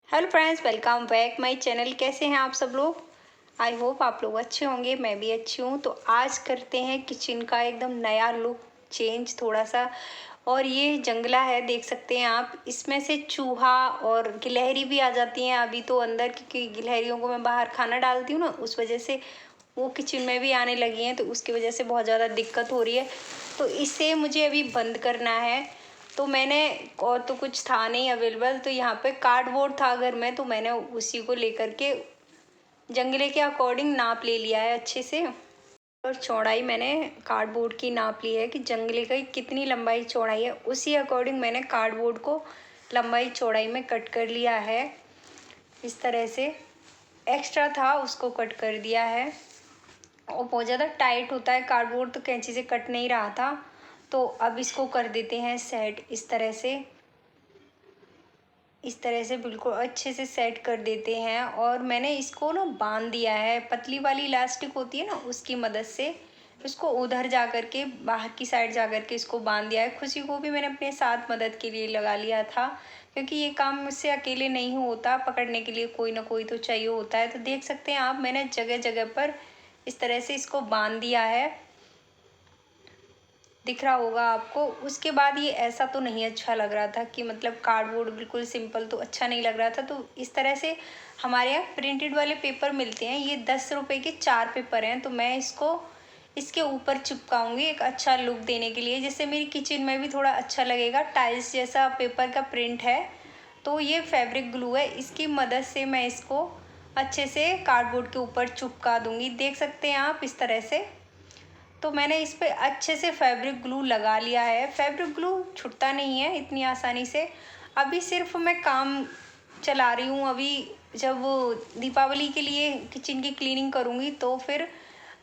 Hello friends, welcome back my channel. कैसे हैं आप सब लोग? आई होप आप लोग अच्छे होंगे, मैं भी अच्छी हूँ। तो आज करते हैं किचन का एकदम नया लुक चेंज थोड़ा सा। और ये जंगला है, देख सकते हैं आप। इसमें से चूहा और गिलहरी भी आ जाती हैं अभी तो अंदर, क्योंकि गिलहरियों को मैं बाहर खाना डालती हूँ ना, उस वजह से वो किचन में भी आने लगी हैं। तो उसकी वजह से बहुत ज़्यादा दिक्कत हो रही है। तो इसे मुझे अभी बंद करना है। तो मैंने, और तो कुछ था नहीं अवेलेबल, तो यहाँ पे कार्डबोर्ड था घर में, तो मैंने उसी को लेकर के जंगले के अकॉर्डिंग नाप ले लिया है अच्छे से। और चौड़ाई मैंने कार्डबोर्ड की नाप ली है कि जंगले की कितनी लंबाई चौड़ाई है, उसी अकॉर्डिंग मैंने कार्डबोर्ड को लंबाई चौड़ाई में कट कर लिया है। इस तरह से एक्स्ट्रा था उसको कट कर दिया है। और बहुत ज़्यादा टाइट होता है कार्डबोर्ड, तो कैंची से कट नहीं रहा था। तो अब इसको कर देते हैं सेट। इस तरह से बिल्कुल अच्छे से सेट कर देते हैं। और मैंने इसको ना बांध दिया है, पतली वाली इलास्टिक होती है ना, उसकी मदद से इसको उधर जा कर के, बाहर की साइड जा कर के इसको बांध दिया है। खुशी को भी मैंने अपने साथ मदद के लिए लगा लिया था, क्योंकि ये काम मुझसे अकेले नहीं होता, पकड़ने के लिए कोई ना कोई तो चाहिए होता है। तो देख सकते हैं आप, मैंने जगह जगह पर इस तरह से इसको बांध दिया है, दिख रहा होगा आपको। उसके बाद ये ऐसा तो नहीं अच्छा लग रहा था कि मतलब कार्डबोर्ड बिल्कुल सिंपल तो अच्छा नहीं लग रहा था। तो इस तरह से हमारे यहाँ प्रिंटेड वाले पेपर मिलते हैं, ये 10 रुपए के 4 पेपर हैं। तो मैं इसको इसके ऊपर चिपकाऊंगी एक अच्छा लुक देने के लिए, जिससे मेरी किचन में भी थोड़ा अच्छा लगेगा। टाइल्स जैसा पेपर का प्रिंट है। तो ये फैब्रिक ग्लू है, इसकी मदद से मैं इसको अच्छे से कार्डबोर्ड के ऊपर चिपका दूंगी। देख सकते हैं आप इस तरह से। तो मैंने इस पे अच्छे से फैब्रिक ग्लू लगा लिया है। फैब्रिक ग्लू छूटता नहीं है इतनी आसानी से। अभी सिर्फ मैं काम चला रही हूँ। अभी जब दीपावली के लिए किचन की क्लीनिंग करूँगी, तो फिर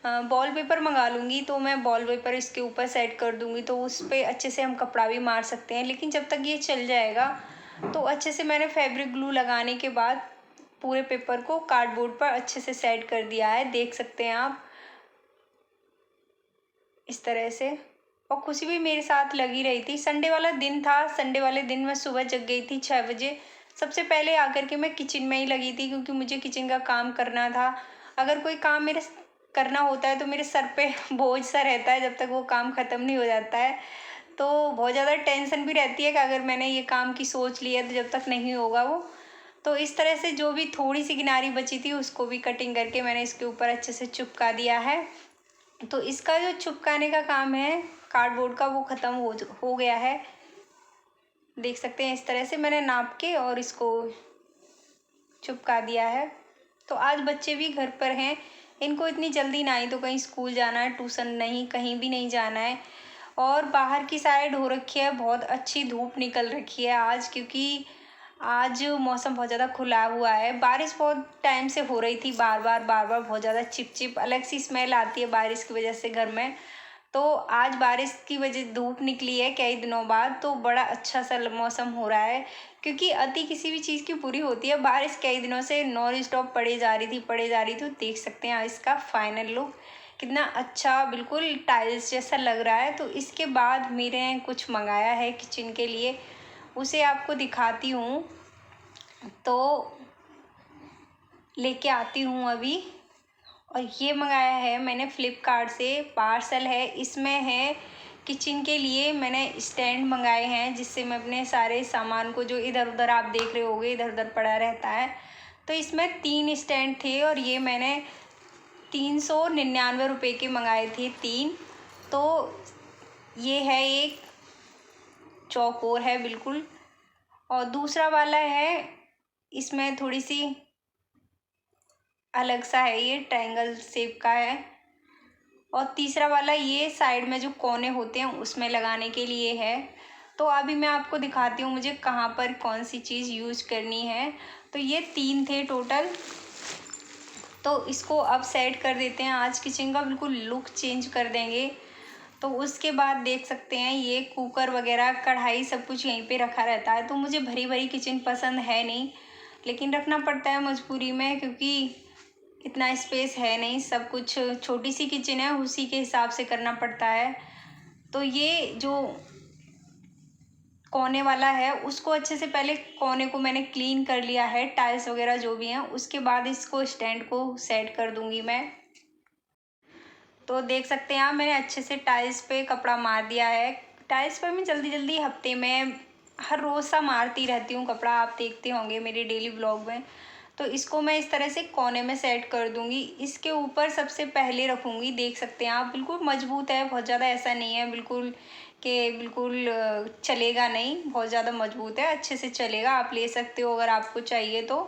वॉल पेपर मंगा लूँगी। तो मैं वॉल पेपर इसके ऊपर सेट कर दूँगी, तो उस पर अच्छे से हम कपड़ा भी मार सकते हैं। लेकिन जब तक ये चल जाएगा, तो अच्छे से मैंने फैब्रिक ग्लू लगाने के बाद पूरे पेपर को कार्डबोर्ड पर अच्छे से सेट कर दिया है, देख सकते हैं आप इस तरह से। और खुशी भी मेरे साथ लगी रही थी। संडे वाला दिन था, संडे वाले दिन मैं सुबह जग गई थी 6 बजे। सबसे पहले आकर के मैं किचन में ही लगी थी, क्योंकि मुझे किचन का काम करना था। अगर कोई काम मेरे करना होता है तो मेरे सर पे बोझ सा रहता है, जब तक वो काम ख़त्म नहीं हो जाता है। तो बहुत ज़्यादा टेंशन भी रहती है कि अगर मैंने ये काम की सोच ली है तो जब तक नहीं होगा वो। तो इस तरह से जो भी थोड़ी सी किनारी बची थी, उसको भी कटिंग करके मैंने इसके ऊपर अच्छे से चिपका दिया है। तो इसका जो चिपकाने का काम है कार्डबोर्ड का, वो ख़त्म हो गया है। देख सकते हैं इस तरह से मैंने नाप के और इसको चिपका दिया है। तो आज बच्चे भी घर पर हैं, इनको इतनी जल्दी ना ही तो कहीं स्कूल जाना है, ट्यूशन नहीं, कहीं भी नहीं जाना है। और बाहर की साइड हो रखी है, बहुत अच्छी धूप निकल रखी है आज, क्योंकि आज मौसम बहुत ज़्यादा खुला हुआ है। बारिश बहुत टाइम से हो रही थी, बार बार बहुत ज़्यादा चिप अलग सी स्मेल आती है बारिश की वजह से घर में। तो आज बारिश की वजह धूप निकली है कई दिनों बाद, तो बड़ा अच्छा सा मौसम हो रहा है। क्योंकि अति किसी भी चीज़ की बुरी होती है। बारिश कई दिनों से नॉन स्टॉप पड़े जा रही थी। तो देख सकते हैं इसका फाइनल लुक कितना अच्छा, बिल्कुल टाइल्स जैसा लग रहा है। तो इसके बाद मैंने कुछ मंगाया है किचन के लिए, उसे आपको दिखाती हूँ। तो लेके आती हूँ अभी। और ये मंगाया है मैंने फ्लिपकार्ट से, पार्सल है। इसमें है किचन के लिए मैंने स्टैंड मंगाए हैं, जिससे मैं अपने सारे सामान को, जो इधर उधर आप देख रहे होगे इधर उधर पड़ा रहता है। तो इसमें 3 स्टैंड थे, और ये मैंने 399 रुपये के मंगाए थे 3। तो ये है एक चौकोर है बिल्कुल, और दूसरा वाला है, इसमें थोड़ी सी अलग सा है, ये ट्रायंगल शेप का है। और तीसरा वाला ये साइड में जो कोने होते हैं उसमें लगाने के लिए है। तो अभी मैं आपको दिखाती हूँ मुझे कहाँ पर कौन सी चीज़ यूज करनी है। तो ये 3 थे टोटल। तो इसको अब सेट कर देते हैं, आज किचन का बिल्कुल लुक चेंज कर देंगे। तो उसके बाद देख सकते हैं ये कुकर वगैरह, कढ़ाई, सब कुछ यहीं पे रखा रहता है। तो मुझे भरी भरी किचन पसंद है नहीं, लेकिन रखना पड़ता है मजबूरी में, क्योंकि इतना स्पेस है नहीं। सब कुछ छोटी सी किचन है, उसी के हिसाब से करना पड़ता है। तो ये जो कोने वाला है उसको अच्छे से पहले कोने को मैंने क्लीन कर लिया है, टाइल्स वगैरह जो भी हैं। उसके बाद इसको स्टैंड को सेट कर दूंगी मैं। तो देख सकते हैं आप, मैंने अच्छे से टाइल्स पे कपड़ा मार दिया है। टाइल्स पर मैं जल्दी जल्दी हफ्ते में हर रोज़ सा मारती रहती हूँ कपड़ा, आप देखते होंगे मेरे डेली ब्लॉग में। तो इसको मैं इस तरह से कोने में सेट कर दूंगी। इसके ऊपर सबसे पहले रखूंगी, देख सकते हैं आप बिल्कुल मजबूत है, बहुत ज़्यादा ऐसा नहीं है बिल्कुल कि बिल्कुल चलेगा नहीं, बहुत ज़्यादा मजबूत है, अच्छे से चलेगा, आप ले सकते हो अगर आपको चाहिए तो।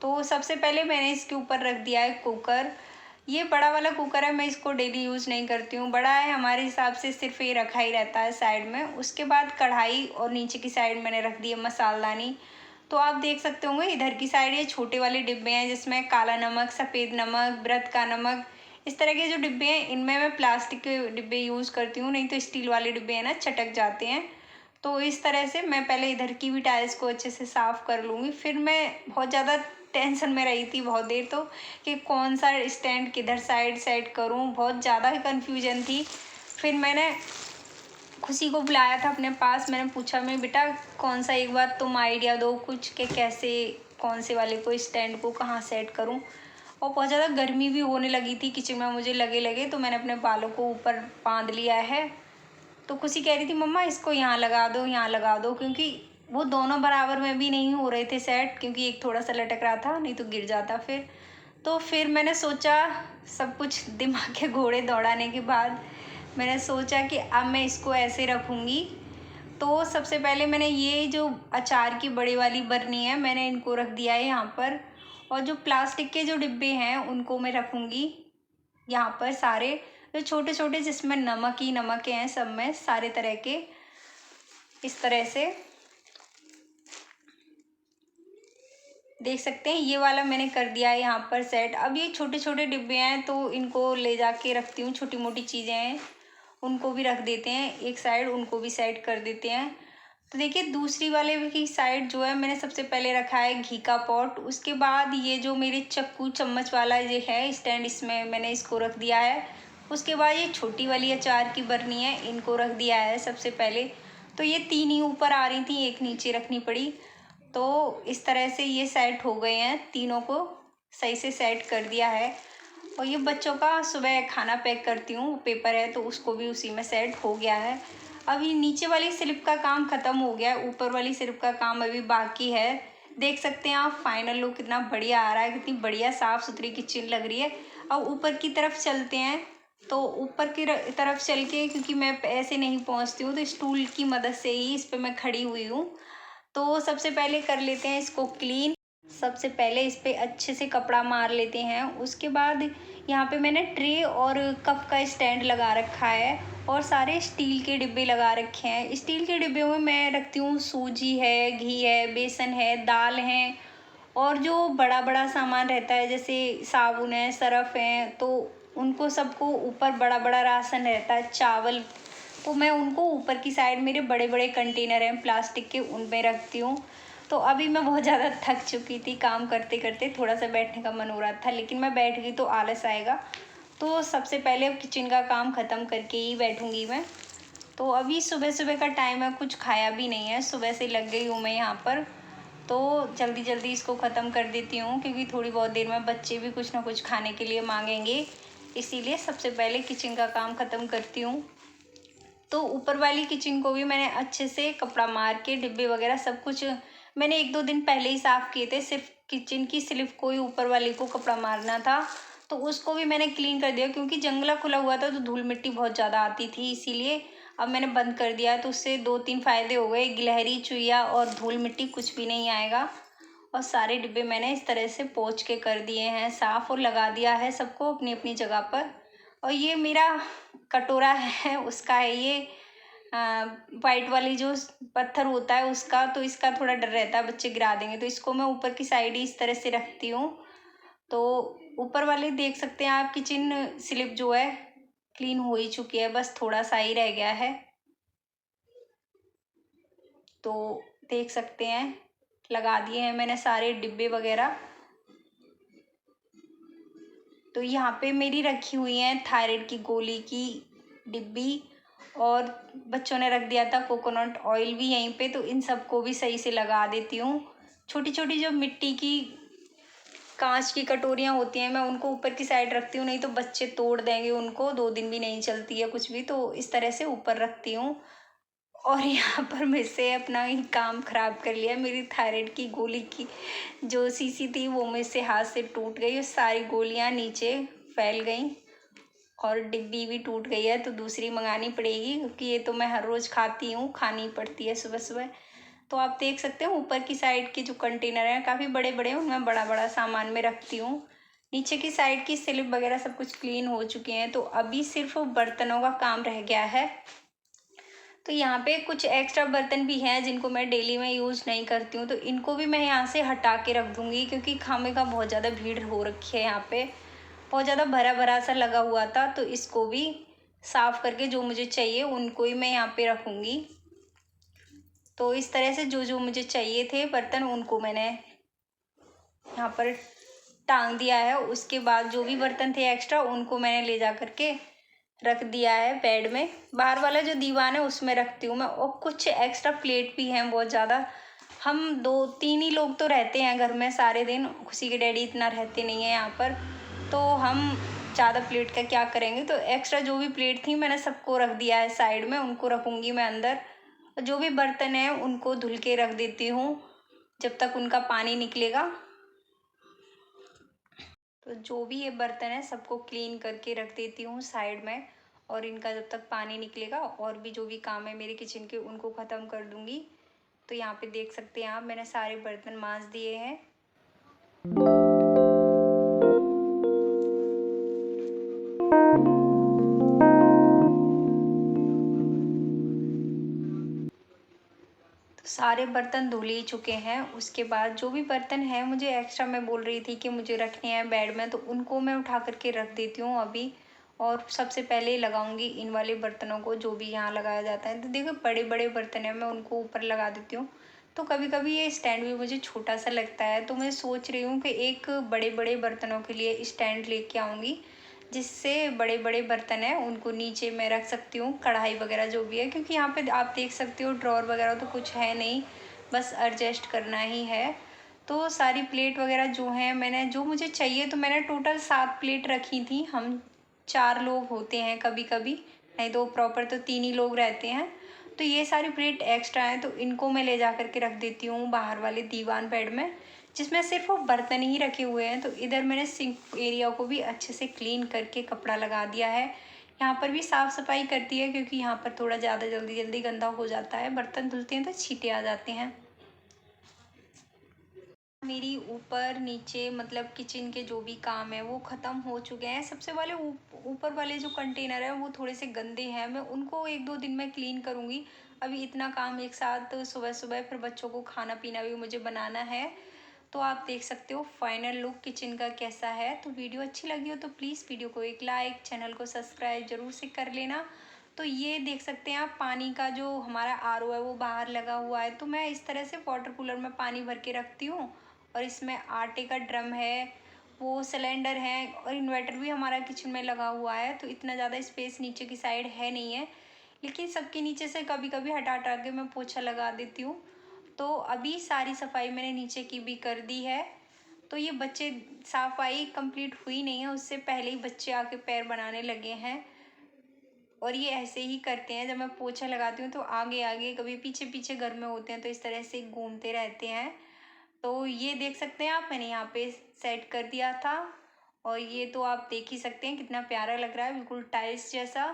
तो सबसे पहले मैंने इसके ऊपर रख दिया है कुकर। ये बड़ा वाला कुकर है, मैं इसको डेली यूज़ नहीं करती हूँ, बड़ा है हमारे हिसाब से, सिर्फ ये रखा ही रहता है साइड में। उसके बाद कढ़ाई और नीचे की साइड मैंने रख दी है मसालदानी। तो आप देख सकते होंगे इधर की साइड ये छोटे वाले डिब्बे हैं जिसमें काला नमक, सफ़ेद नमक, व्रत का नमक, इस तरह के जो डिब्बे हैं इनमें मैं प्लास्टिक के डिब्बे यूज़ करती हूँ, नहीं तो स्टील वाले डिब्बे हैं ना, चटक जाते हैं। तो इस तरह से मैं पहले इधर की भी टाइल्स को अच्छे से साफ़ कर लूँगी। फिर मैं बहुत ज़्यादा टेंशन में रही थी बहुत देर तो, कि कौन सा स्टैंड किधर साइड सेट करूँ, बहुत ज़्यादा कन्फ्यूजन थी। फिर मैंने खुशी को बुलाया था अपने पास, मैंने पूछा, मैं बेटा कौन सा, एक बार तुम आइडिया दो कुछ कि कैसे, कौन से वाले को स्टैंड को कहाँ सेट करूँ। और बहुत ज़्यादा गर्मी भी होने लगी थी किचन में, मुझे लगे तो मैंने अपने बालों को ऊपर बांध लिया है। तो खुशी कह रही थी मम्मा इसको यहाँ लगा दो, यहाँ लगा दो, क्योंकि वो दोनों बराबर में भी नहीं हो रहे थे सेट, क्योंकि एक थोड़ा सा लटक रहा था, नहीं तो गिर जाता फिर। तो फिर मैंने सोचा, सब कुछ दिमाग के घोड़े दौड़ाने के बाद मैंने सोचा कि अब मैं इसको ऐसे रखूँगी। तो सबसे पहले मैंने ये जो अचार की बड़ी वाली बरनी है, मैंने इनको रख दिया है यहाँ पर। और जो प्लास्टिक के जो डिब्बे हैं उनको मैं रखूँगी यहाँ पर सारे, जो छोटे छोटे जिसमें नमक ही नमक हैं, सब में सारे तरह के, इस तरह से देख सकते हैं। ये वाला मैंने कर दिया है यहाँ पर सेट। अब ये छोटे छोटे डिब्बे हैं तो इनको ले जाके रखती हूँ, छोटी मोटी चीज़ें हैं उनको भी रख देते हैं एक साइड, उनको भी सेट कर देते हैं। तो देखिए दूसरी वाले की साइड जो है मैंने सबसे पहले रखा है घी का पॉट। उसके बाद ये जो मेरे चक्कू चम्मच वाला ये है स्टैंड, इसमें मैंने इसको रख दिया है। उसके बाद ये छोटी वाली अचार की बरनी है, इनको रख दिया है सबसे पहले। तो ये तीन ही ऊपर आ रही थी, एक नीचे रखनी पड़ी। तो इस तरह से ये सेट हो गए हैं, तीनों को सही से सेट कर दिया है। और ये बच्चों का सुबह खाना पैक करती हूँ, पेपर है तो उसको भी उसी में सेट हो गया है। अभी नीचे वाली स्लिप का काम ख़त्म हो गया है, ऊपर वाली स्लिप का काम अभी बाकी है। देख सकते हैं आप फाइनल लुक कितना बढ़िया आ रहा है, कितनी बढ़िया साफ़ सुथरी किचन लग रही है। अब ऊपर की तरफ चलते हैं। तो ऊपर की तरफ चल के, क्योंकि मैं ऐसे नहीं पहुँचती हूँ तो स्टूल की मदद से ही इस पर मैं खड़ी हुई हूँ। तो सबसे पहले कर लेते हैं इसको क्लीन। सबसे पहले इस पे अच्छे से कपड़ा मार लेते हैं। उसके बाद यहाँ पे मैंने ट्रे और कप का स्टैंड लगा रखा है और सारे स्टील के डिब्बे लगा रखे हैं। स्टील के डिब्बे में मैं रखती हूँ सूजी है, घी है, बेसन है, दाल है, और जो बड़ा बड़ा सामान रहता है जैसे साबुन है, सरफ है, तो उनको सबको ऊपर बड़ा बड़ा राशन रहता है, चावल, तो मैं उनको ऊपर की साइड, मेरे बड़े बड़े कंटेनर हैं प्लास्टिक के, उनमें रखती हूँ। तो अभी मैं बहुत ज़्यादा थक चुकी थी काम करते करते, थोड़ा सा बैठने का मन हो रहा था, लेकिन मैं बैठ गई तो आलस आएगा। तो सबसे पहले किचन का काम ख़त्म करके ही बैठूँगी मैं। तो अभी सुबह सुबह का टाइम है, कुछ खाया भी नहीं है, सुबह से लग गई हूँ मैं यहाँ पर। तो जल्दी जल्दी इसको ख़त्म कर देती हूँ, क्योंकि थोड़ी बहुत देर में बच्चे भी कुछ ना कुछ खाने के लिए मांगेंगे, इसीलिए सबसे पहले किचन का काम ख़त्म करती हूँ। तो ऊपर वाली किचन को भी मैंने अच्छे से कपड़ा मार के डिब्बे वगैरह सब कुछ मैंने एक दो दिन पहले ही साफ़ किए थे, सिर्फ किचन की स्लिप को ही ऊपर वाली को कपड़ा मारना था। तो उसको भी मैंने क्लीन कर दिया, क्योंकि जंगला खुला हुआ था तो धूल मिट्टी बहुत ज़्यादा आती थी, इसीलिए अब मैंने बंद कर दिया। तो उससे दो तीन फ़ायदे हो गए, गिलहरी चुईया और धूल मिट्टी कुछ भी नहीं आएगा। और सारे डिब्बे मैंने इस तरह से पोंछ के कर दिए हैं साफ़, और लगा दिया है सबको अपनी अपनी जगह पर। और ये मेरा कटोरा है, उसका है ये वाइट वाली जो पत्थर होता है उसका, तो इसका थोड़ा डर रहता है बच्चे गिरा देंगे, तो इसको मैं ऊपर की साइड ही इस तरह से रखती हूँ। तो ऊपर वाले देख सकते हैं आप, किचन स्लिप जो है क्लीन हो ही चुकी है, बस थोड़ा सा ही रह गया है। तो देख सकते हैं लगा दिए हैं मैंने सारे डिब्बे वगैरह। तो यहाँ पे मेरी रखी हुई है थायराइड की गोली की डिब्बी, और बच्चों ने रख दिया था कोकोनट ऑयल भी यहीं पे, तो इन सबको भी सही से लगा देती हूँ। छोटी छोटी जो मिट्टी की कांच की कटोरियाँ होती हैं, मैं उनको ऊपर की साइड रखती हूँ, नहीं तो बच्चे तोड़ देंगे उनको, 2 दिन भी नहीं चलती है कुछ भी, तो इस तरह से ऊपर रखती हूँ। और यहाँ पर मेरे से अपना ही काम खराब कर लिया। मेरी थायराइड की गोली की जो शीशी थी वो मेरे से हाथ से टूट गई और सारी गोलियाँ नीचे फैल गई और डिब्बी भी टूट गई है, तो दूसरी मंगानी पड़ेगी क्योंकि ये तो मैं हर रोज़ खाती हूँ, खानी पड़ती है सुबह सुबह। तो आप देख सकते हो ऊपर की साइड के जो कंटेनर हैं काफ़ी बड़े बड़े हैं, उनमें बड़ा बड़ा सामान में रखती हूँ। नीचे की साइड की स्लिप वगैरह सब कुछ क्लीन हो चुके हैं, तो अभी सिर्फ बर्तनों का काम रह गया है। तो यहाँ पे कुछ एक्स्ट्रा बर्तन भी हैं जिनको मैं डेली में यूज़ नहीं करती हूँ, तो इनको भी मैं यहाँ से हटा के रख दूँगी क्योंकि खामे का बहुत ज़्यादा भीड़ हो रखी है यहाँ पे, बहुत ज़्यादा भरा भरा सा लगा हुआ था, तो इसको भी साफ़ करके जो मुझे चाहिए उनको ही मैं यहाँ पे रखूँगी। तो इस तरह से जो जो मुझे चाहिए थे बर्तन उनको मैंने यहाँ पर टांग दिया है। उसके बाद जो भी बर्तन थे एक्स्ट्रा उनको मैंने ले जा करके रख दिया है बेड में। बाहर वाला जो दीवान है उसमें रखती हूँ मैं। और कुछ एक्स्ट्रा प्लेट भी हैं बहुत ज़्यादा। हम 2-3 ही लोग तो रहते हैं घर में सारे दिन, खुशी के डैडी इतना रहते नहीं है यहाँ पर, तो हम ज़्यादा प्लेट का क्या करेंगे। तो एक्स्ट्रा जो भी प्लेट थी मैंने सबको रख दिया है साइड में, उनको रखूँगी मैं अंदर। और जो भी बर्तन हैं उनको धुल के रख देती हूँ जब तक उनका पानी निकलेगा। तो जो भी ये बर्तन है सबको क्लीन करके रख देती हूँ साइड में, और इनका जब तक पानी निकलेगा और भी जो भी काम है मेरे किचन के उनको ख़त्म कर दूँगी। तो यहाँ पे देख सकते हैं आप मैंने सारे बर्तन मांज दिए हैं। तो सारे बर्तन धुल ही चुके हैं। उसके बाद जो भी बर्तन हैं मुझे एक्स्ट्रा, मैं बोल रही थी कि मुझे रखने हैं बेड में, तो उनको मैं उठा करके रख देती हूँ अभी। और सबसे पहले लगाऊंगी इन वाले बर्तनों को जो भी यहाँ लगाया जाता है। तो देखो बड़े बड़े बर्तन हैं, मैं उनको ऊपर लगा देती हूँ। तो कभी कभी ये स्टैंड भी मुझे छोटा सा लगता है, तो मैं सोच रही हूँ कि एक बड़े बड़े बर्तनों के लिए स्टैंड लेके आऊँगी, जिससे बड़े बड़े बर्तन हैं उनको नीचे मैं रख सकती हूँ, कढ़ाई वगैरह जो भी है, क्योंकि यहाँ पे आप देख सकते हो ड्रॉर वगैरह तो कुछ है नहीं, बस एडजस्ट करना ही है। तो सारी प्लेट वगैरह जो हैं मैंने, जो मुझे चाहिए, तो मैंने टोटल 7 प्लेट रखी थी। हम 4 लोग होते हैं कभी कभी, नहीं तो प्रॉपर तो 3 ही लोग रहते हैं। तो ये सारी प्लेट एक्स्ट्रा हैं, तो इनको मैं ले जा करके रख देती हूँ बाहर वाले दीवान बेड में, जिसमें सिर्फ वो बर्तन ही रखे हुए हैं। तो इधर मैंने सिंक एरिया को भी अच्छे से क्लीन करके कपड़ा लगा दिया है। यहाँ पर भी साफ़ सफाई करती है क्योंकि यहाँ पर थोड़ा ज़्यादा जल्दी जल्दी गंदा हो जाता है, बर्तन धुलते हैं तो छींटे आ जाते हैं। मेरी ऊपर नीचे मतलब किचन के जो भी काम है वो ख़त्म हो चुके हैं। सबसे वाले ऊपर वाले जो कंटेनर है वो थोड़े से गंदे हैं, मैं उनको 1-2 दिन में क्लीन करूँगी। अभी इतना काम एक साथ सुबह सुबह, फिर बच्चों को खाना पीना भी मुझे बनाना है। तो आप देख सकते हो फाइनल लुक किचन का कैसा है। तो वीडियो अच्छी लगी हो तो प्लीज़ वीडियो को एक लाइक, चैनल को सब्सक्राइब ज़रूर से कर लेना। तो ये देख सकते हैं आप पानी का जो हमारा आरओ है वो बाहर लगा हुआ है, तो मैं इस तरह से वाटर कूलर में पानी भर के रखती हूँ। और इसमें आटे का ड्रम है, वो सिलेंडर है, और इन्वर्टर भी हमारा किचन में लगा हुआ है। तो इतना ज़्यादा स्पेस नीचे की साइड है नहीं है, लेकिन सबके नीचे से कभी कभी हटा हटा के मैं पोछा लगा देती हूँ। तो अभी सारी सफाई मैंने नीचे की भी कर दी है। तो ये बच्चे, सफाई कंप्लीट हुई नहीं है उससे पहले ही बच्चे आके पैर बनाने लगे हैं। और ये ऐसे ही करते हैं, जब मैं पोछा लगाती हूँ तो आगे आगे कभी पीछे पीछे घर में होते हैं, तो इस तरह से घूमते रहते हैं। तो ये देख सकते हैं आप, मैंने यहाँ पे सेट कर दिया था। और ये तो आप देख ही सकते हैं कितना प्यारा लग रहा है, बिल्कुल टाइल्स जैसा।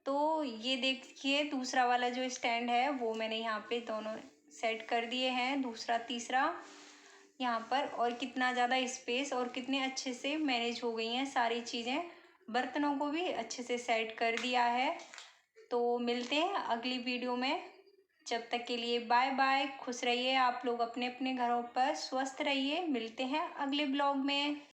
तो ये देखिए दूसरा वाला जो स्टैंड है वो मैंने यहाँ पे दोनों सेट कर दिए हैं, दूसरा तीसरा यहाँ पर। और कितना ज़्यादा स्पेस और कितने अच्छे से मैनेज हो गई हैं सारी चीज़ें। बर्तनों को भी अच्छे से सेट कर दिया है। तो मिलते हैं अगली वीडियो में, जब तक के लिए बाय बाय। खुश रहिए आप लोग अपने अपने घरों पर, स्वस्थ रहिए। मिलते हैं अगले ब्लॉग में।